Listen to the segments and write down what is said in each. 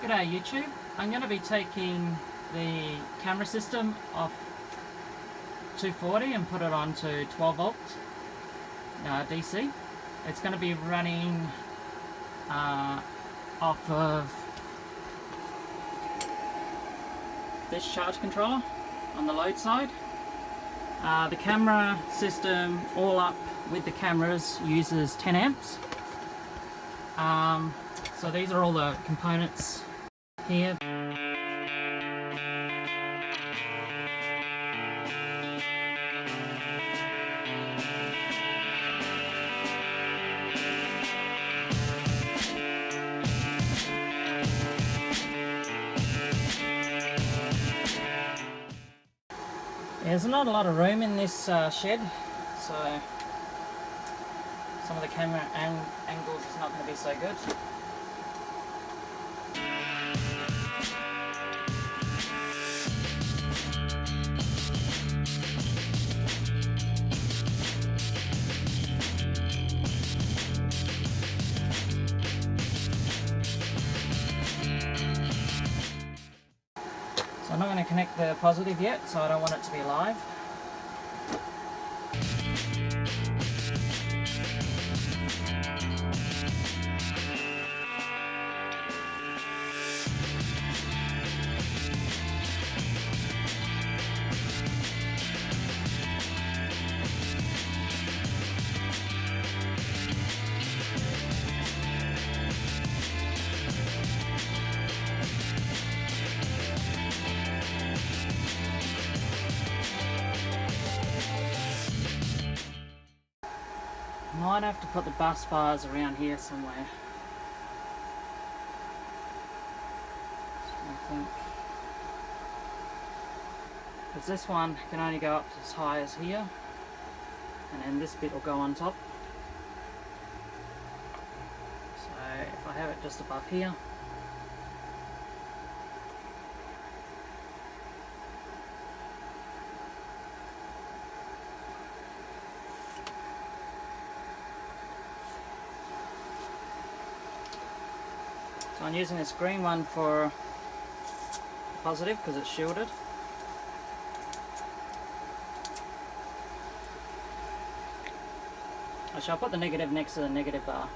G'day YouTube. I'm going to be taking the camera system off 240 and put it onto 12 volts DC. It's going to be running off of this charge controller on the load side. The camera system all up with the cameras uses 10 amps. So these are all the components here. There's not a lot of room in this shed, so some of the camera angles is not going to be so good. So I'm not going to connect the positive yet, so I don't want it to be live. Might have to put the bus bars around here somewhere. I think. Because this one can only go up as high as here, and then this bit will go on top. So if I have it just above here. So I'm using this green one for positive because it's shielded. Actually, I'll put the negative next to the negative bar.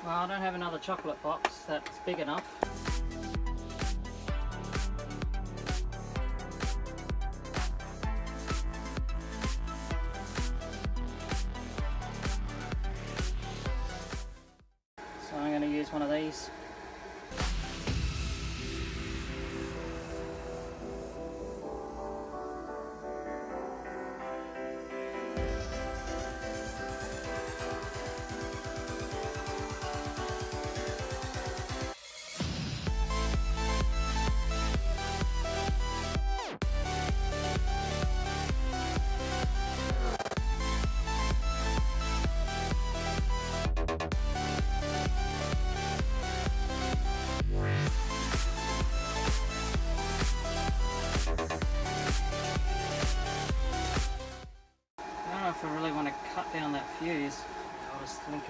Well, I don't have another chocolate box that's big enough. So I'm going to use one of these.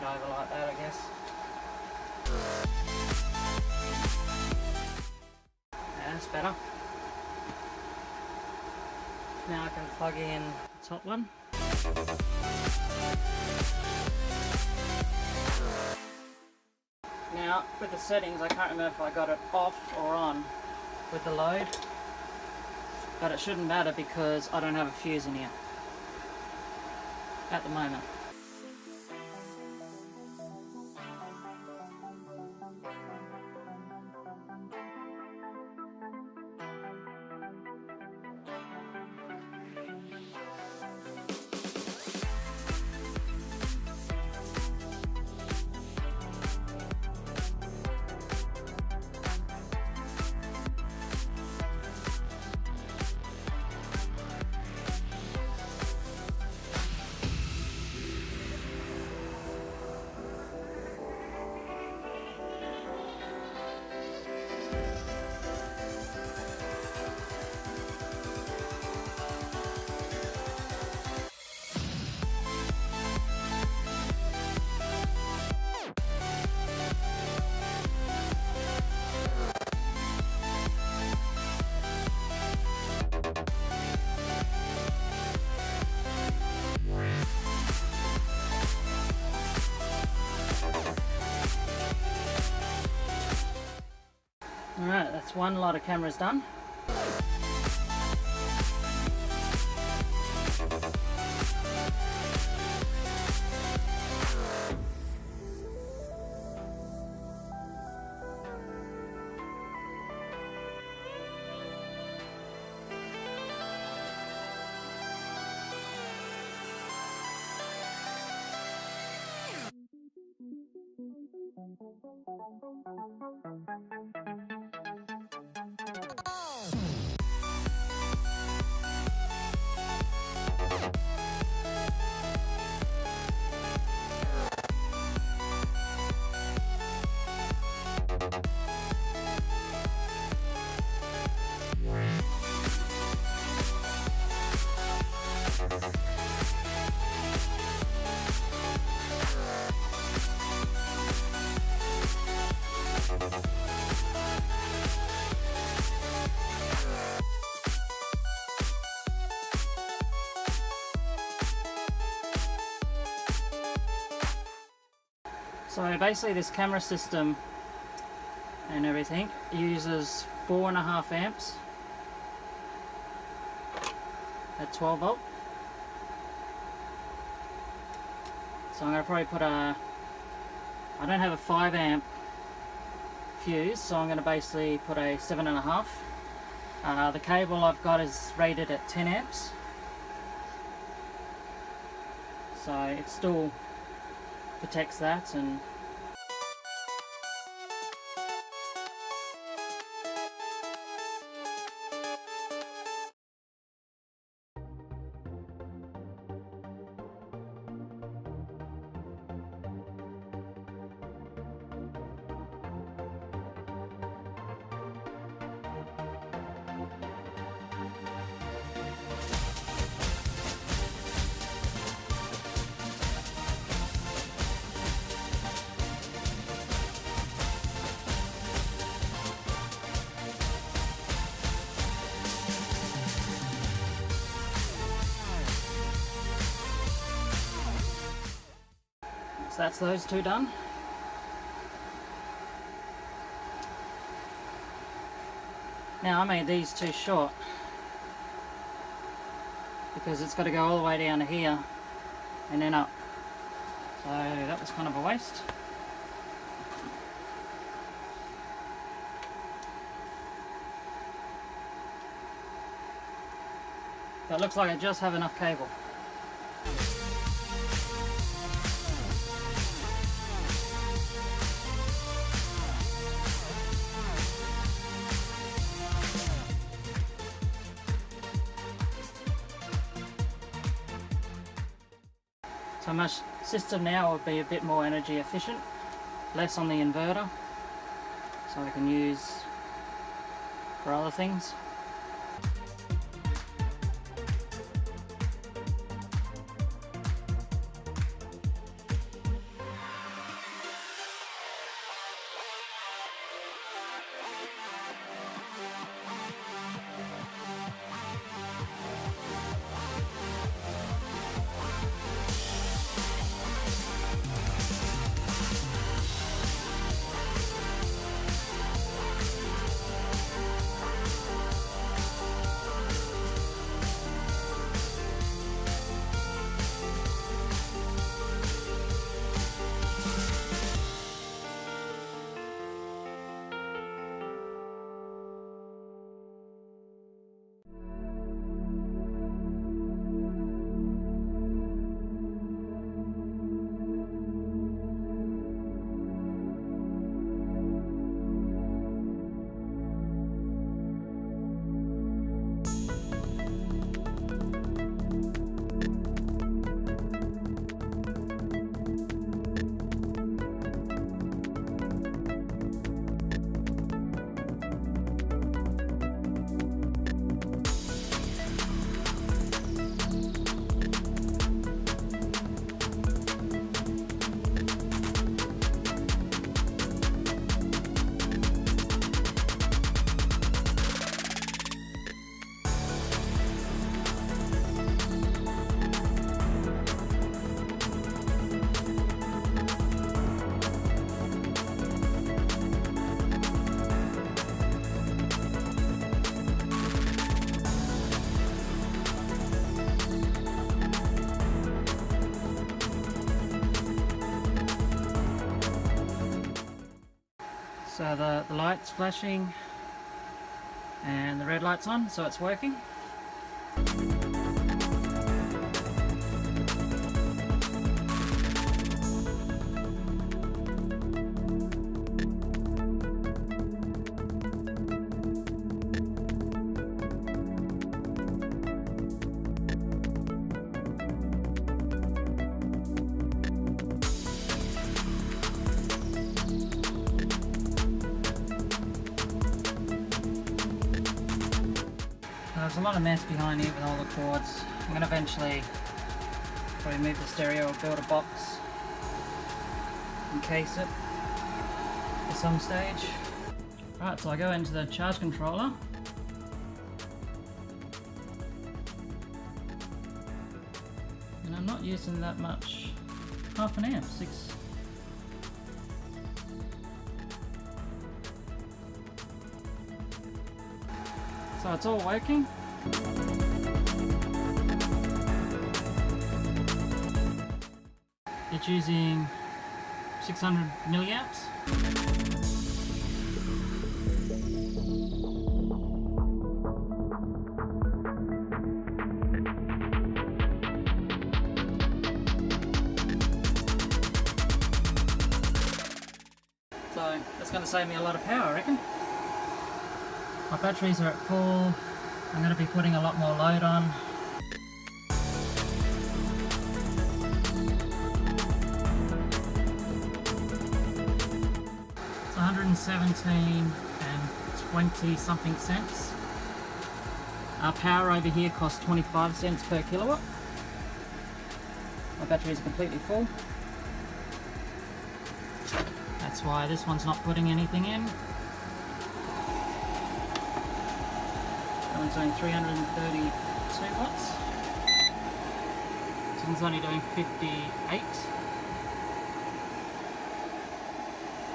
it over like that, I guess. Yeah, that's better. Now I can plug in the top one. Now, with the settings, I can't remember if I got it off or on with the load, but it shouldn't matter because I don't have a fuse in here at the moment. Alright, that's one lot of cameras done. So basically this camera system and everything uses 4.5 amps at 12 volt. So I'm going to probably put I don't have a 5 amp fuse, so I'm going to basically put a 7.5. The cable I've got is rated at 10 amps. So it still protects that. And so that's those two done. Now I made these too short because it's got to go all the way down to here and then up. So that was kind of a waste. But it looks like I just have enough cable. So my system now will be a bit more energy efficient, less on the inverter, so I can use for other things. The light's flashing and the red light's on, so it's working. There's a lot of mess behind here with all the cords. I'm going to eventually probably move the stereo or build a box, encase it at some stage. Right, so I go into the charge controller. And I'm not using that much, half an amp, 6. So it's all working. It's using 600 milliamps. So that's going to save me a lot of power, I reckon. My batteries are at full. I'm going to be putting a lot more load on. It's 117 and 20 something cents. Our power over here costs 25 cents per kilowatt. My battery is completely full. That's why this one's not putting anything in. That one's doing 332 watts. This one's only doing 58.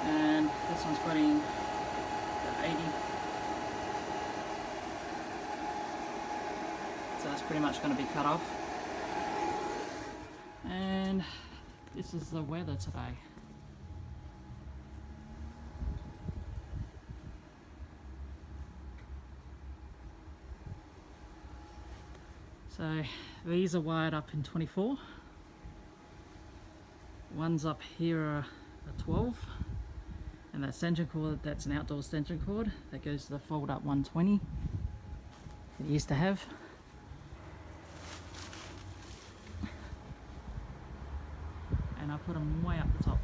And this one's putting 80. So that's pretty much going to be cut off. And this is the weather today. So these are wired up in 24. Ones up here are 12. And that extension cord, that's an outdoor extension cord that goes to the fold up 120 that it used to have. And I put them way up the top.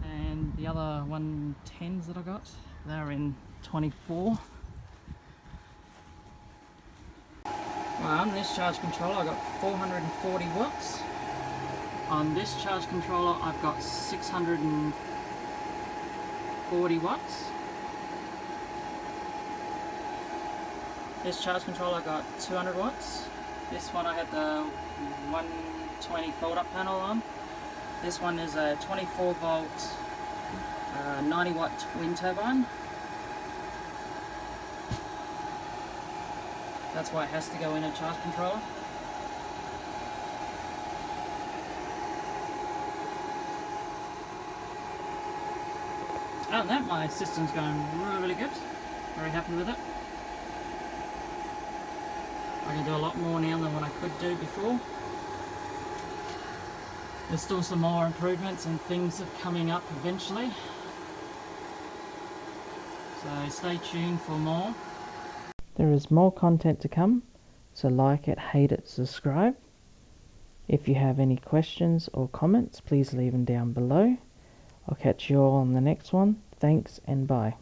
And the other 110s that I got, they're in 24. Well, on this charge controller I got 440 watts. On this charge controller I've got 640 watts. This charge controller I got 200 watts. This one I had the 120 fold up panel on. This one is a 24 volt 90 watt wind turbine. That's why it has to go in a charge controller. Other than that, my system's going really good. Very happy with it. I can do a lot more now than what I could do before. There's still some more improvements and things are coming up eventually. So stay tuned for more. There is more content to come, so like it, hate it, subscribe. If you have any questions or comments, please leave them down below. I'll catch you all on the next one. Thanks and bye.